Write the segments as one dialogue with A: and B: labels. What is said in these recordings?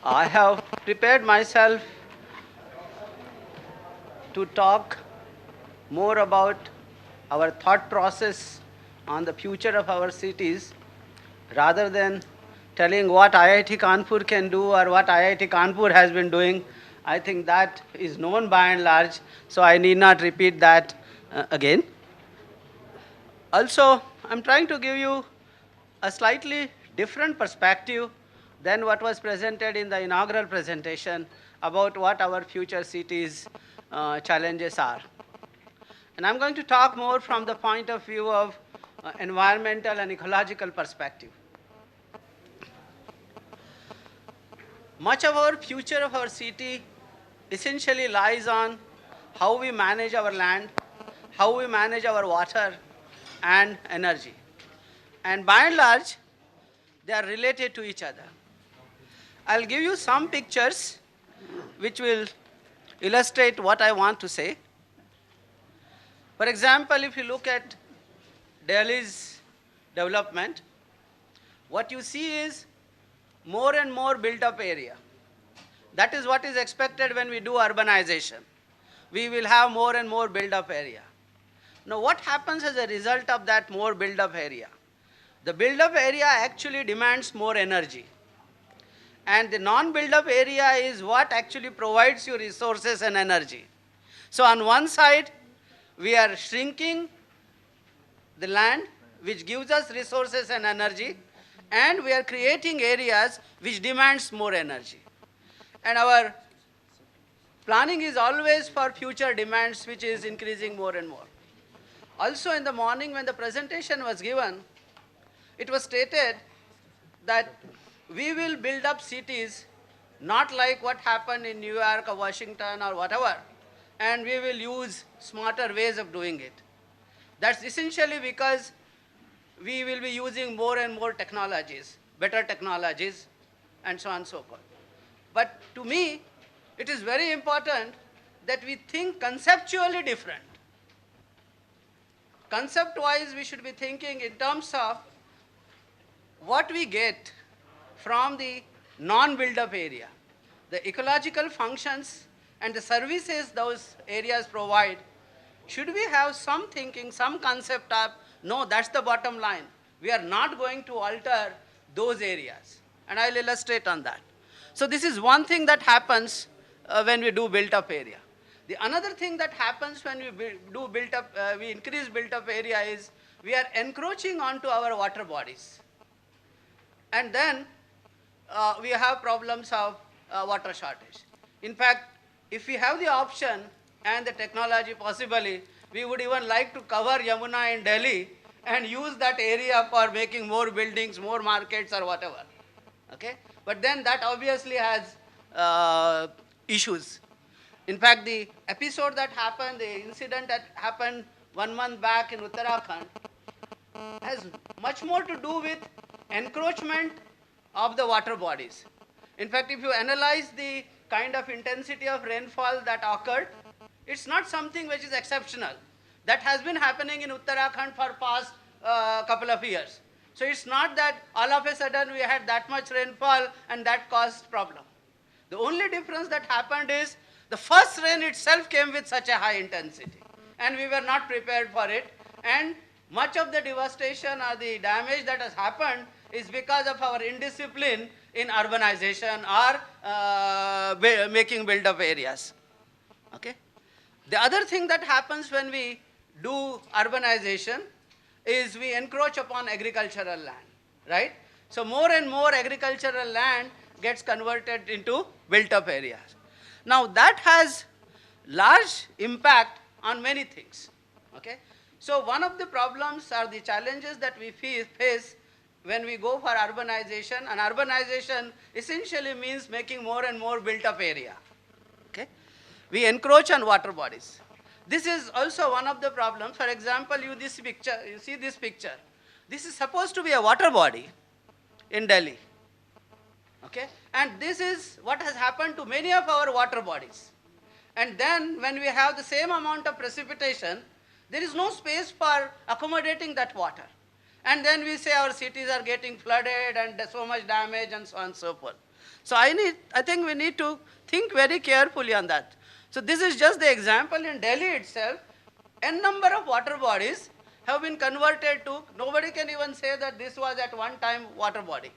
A: I have prepared myself to talk more about our thought process on the future of our cities rather than telling what IIT Kanpur can do or what IIT Kanpur has been doing. I think that is known by and large, so I need not repeat that again. Also, I'm trying to give you a slightly different perspective than what was presented in the inaugural presentation about what our future cities challenges are. And I'm going to talk more from the point of view of environmental and ecological perspective. Much of our future of our city essentially lies on how we manage our land, how we manage our water and energy. And by and large, they are related to each other. I'll give you some pictures which will illustrate what I want to say. For example, if you look at Delhi's development, what you see is more and more built up area. That is what is expected when we do urbanization. We will have more and more built up area. Now what happens as a result of that more built up area? The built up area actually demands more energy. And the non-built up area is what actually provides you resources and energy. So on one side, we are shrinking the land which gives us resources and energy, and we are creating areas which demands more energy. And our planning is always for future demands which is increasing more and more. Also in the morning when the presentation was given, it was stated that we will build up cities not like what happened in New York or Washington or whatever, and we will use smarter ways of doing it. That's essentially because we will be using more and more technologies, better technologies, and so on and so forth. But to me, it is very important that we think conceptually different. Concept-wise, we should be thinking in terms of what we get from the non-built-up area, the ecological functions and the services those areas provide. Should we have some thinking, some concept of, no, that's the bottom line. We are not going to alter those areas. And I'll illustrate on that. So this is one thing that happens when we do built-up area. The another thing that happens when we increase built-up area is we are encroaching onto our water bodies. And then we have problems of water shortage. In fact, if we have the option and the technology possibly, we would even like to cover Yamuna in Delhi and use that area for making more buildings, more markets or whatever. Okay? But then that obviously has issues. In fact, the episode that happened, the incident that happened 1 month back in Uttarakhand has much more to do with encroachment of the water bodies. In fact, if you analyze the kind of intensity of rainfall that occurred, it's not something which is exceptional. That has been happening in Uttarakhand for past couple of years. So it's not that all of a sudden we had that much rainfall and that caused problem. The only difference that happened is the first rain itself came with such a high intensity and we were not prepared for it, and much of the devastation or the damage that has happened is because of our indiscipline in urbanization or making built-up areas. Okay? The other thing that happens when we do urbanization is we encroach upon agricultural land, right? So more and more agricultural land gets converted into built-up areas. Now that has large impact on many things, okay? So one of the problems or the challenges that we face when we go for urbanization, and urbanization essentially means making more and more built-up area, okay? We encroach on water bodies. This is also one of the problems. For example, you see this picture. This is supposed to be a water body in Delhi. Okay? And this is what has happened to many of our water bodies. And then when we have the same amount of precipitation, there is no space for accommodating that water. And then we say our cities are getting flooded and so much damage and so on and so forth. So I think we need to think very carefully on that. So this is just the example. In Delhi itself, n number of water bodies have been converted to, nobody can even say that this was at one time water body,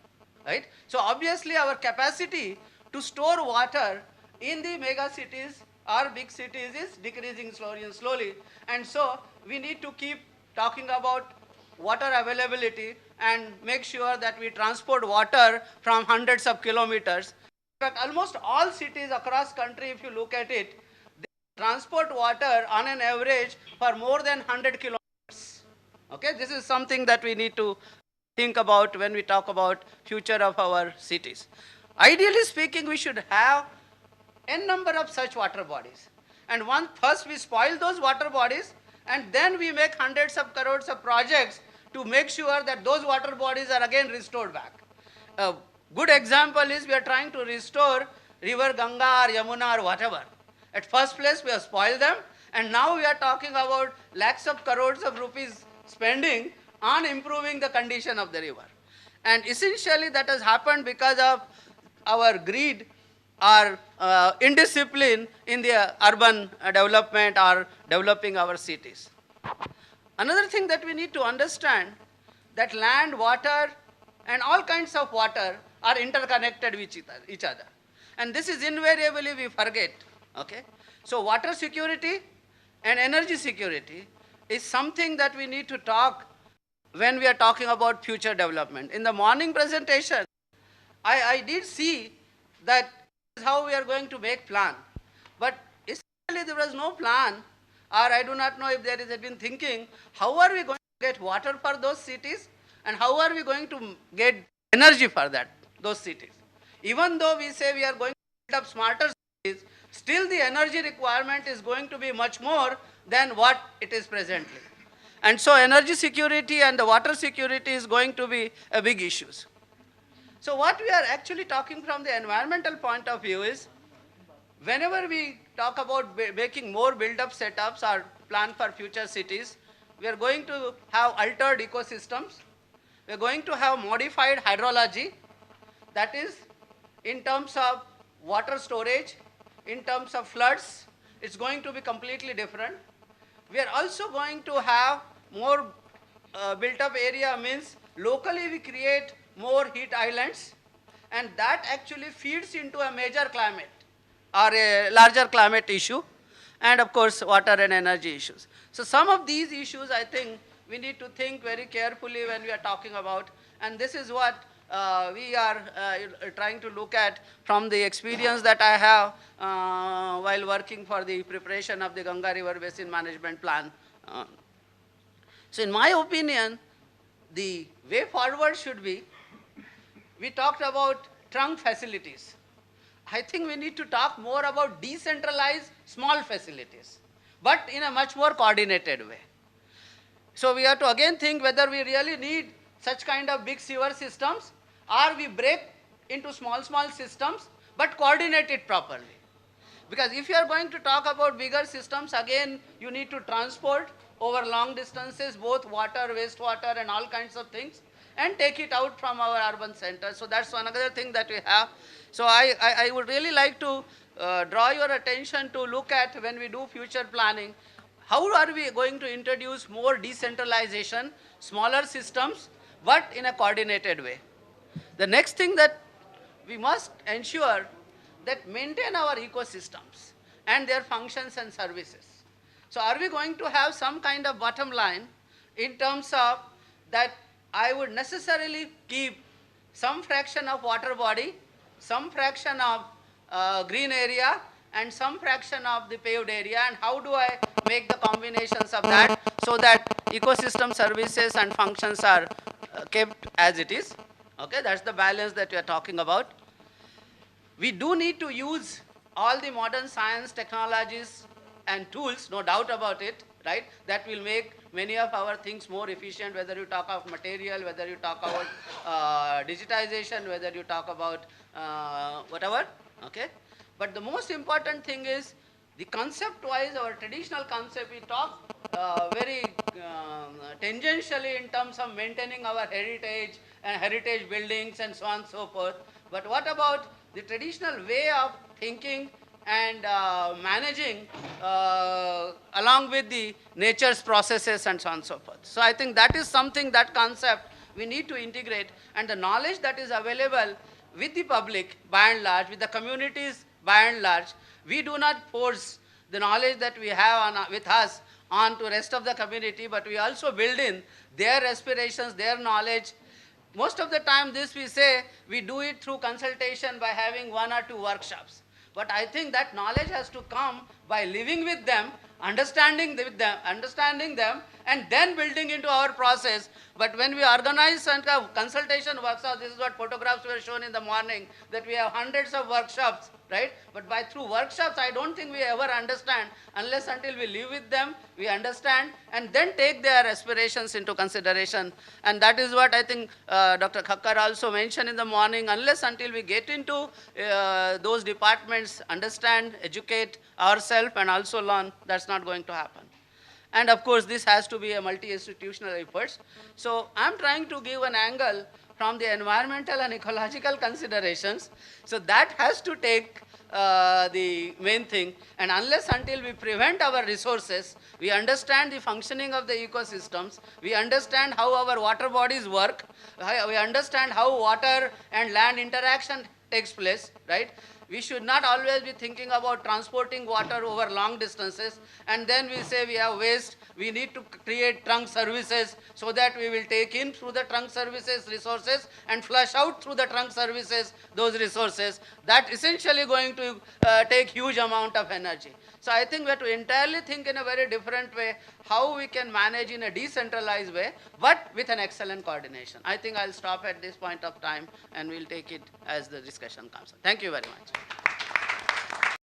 A: right? So obviously our capacity to store water in the mega cities or big cities is decreasing slowly and slowly. And so we need to keep talking about water availability and make sure that we transport water from hundreds of kilometers. In fact, almost all cities across country, if you look at it, they transport water on an average for more than 100 kilometers. Okay, this is something that we need to think about when we talk about future of our cities. Ideally speaking, we should have n number of such water bodies. And first we spoil those water bodies, and then we make hundreds of crores of projects to make sure that those water bodies are again restored back. A good example is we are trying to restore river Ganga or Yamuna or whatever. At first place we have spoiled them, and now we are talking about lakhs of crores of rupees spending on improving the condition of the river. And essentially that has happened because of our greed or indiscipline in the urban development or developing our cities. Another thing that we need to understand, that land, water, and all kinds of water are interconnected with each other. And this is invariably we forget. Okay? So water security and energy security is something that we need to talk when we are talking about future development. In the morning presentation, I did see that is how we are going to make plan. But essentially there was no plan, or I do not know if there is been thinking, how are we going to get water for those cities, and how are we going to get energy for those cities. Even though we say we are going to build up smarter cities, still the energy requirement is going to be much more than what it is presently. And so energy security and the water security is going to be a big issue. So what we are actually talking from the environmental point of view is, whenever we talk about making more build-up setups or plan for future cities, we are going to have altered ecosystems. We are going to have modified hydrology, that is, in terms of water storage, in terms of floods, it's going to be completely different. We are also going to have more built-up area, means locally we create more heat islands, and that actually feeds into a major climate or a larger climate issue, and of course water and energy issues. So some of these issues I think we need to think very carefully when we are talking about, and this is what we are trying to look at from the experience that I have while working for the preparation of the Ganga River Basin Management Plan. So in my opinion, the way forward should be, we talked about trunk facilities. I think we need to talk more about decentralized small facilities, but in a much more coordinated way. So we have to again think whether we really need such kind of big sewer systems, or we break into small systems but coordinate it properly. Because if you are going to talk about bigger systems, again you need to transport over long distances both water, wastewater and all kinds of things, and take it out from our urban centers. So that's another thing that we have. So I would really like to draw your attention to look at, when we do future planning, how are we going to introduce more decentralization, smaller systems, but in a coordinated way. The next thing that we must ensure that maintain our ecosystems and their functions and services. So are we going to have some kind of bottom line in terms of that I would necessarily keep some fraction of water body, some fraction of green area, and some fraction of the paved area, and how do I make the combinations of that so that ecosystem services and functions are kept as it is. Okay, that's the balance that we are talking about. We do need to use all the modern science, technologies and tools, no doubt about it, right, that will make many of our things more efficient, whether you talk of material, whether you talk about digitization, whether you talk about whatever, okay. But the most important thing is, the concept-wise, our traditional concept, we talk very tangentially in terms of maintaining our heritage and heritage buildings and so on and so forth. But what about the traditional way of thinking and managing along with the nature's processes and so on and so forth. So I think that is something, that concept we need to integrate, and the knowledge that is available with the public by and large, with the communities by and large, we do not force the knowledge that we have on, with us on to rest of the community, but we also build in their aspirations, their knowledge. Most of the time this we say, we do it through consultation by having 1 or 2 workshops. But I think that knowledge has to come by living with them, understanding them, and then building into our process. But when we organize and consultation workshops, this is what photographs were shown in the morning, that we have hundreds of workshops, right? But by through workshops, I don't think we ever understand unless until we live with them, we understand, and then take their aspirations into consideration. And that is what I think Dr. Khakkar also mentioned in the morning. Unless until we get into those departments, understand, educate ourselves, and also learn, that's not going to happen. And of course, this has to be a multi-institutional effort. So I'm trying to give an angle from the environmental and ecological considerations. So that has to take the main thing. And unless until we prevent our resources, we understand the functioning of the ecosystems, we understand how our water bodies work, we understand how water and land interaction takes place, right? We should not always be thinking about transporting water over long distances, and then we say we have waste, we need to create trunk services so that we will take in through the trunk services resources and flush out through the trunk services those resources. That essentially going to take huge amount of energy. So I think we have to entirely think in a very different way how we can manage in a decentralized way, but with an excellent coordination. I think I'll stop at this point of time and we'll take it as the discussion comes. Thank you very much.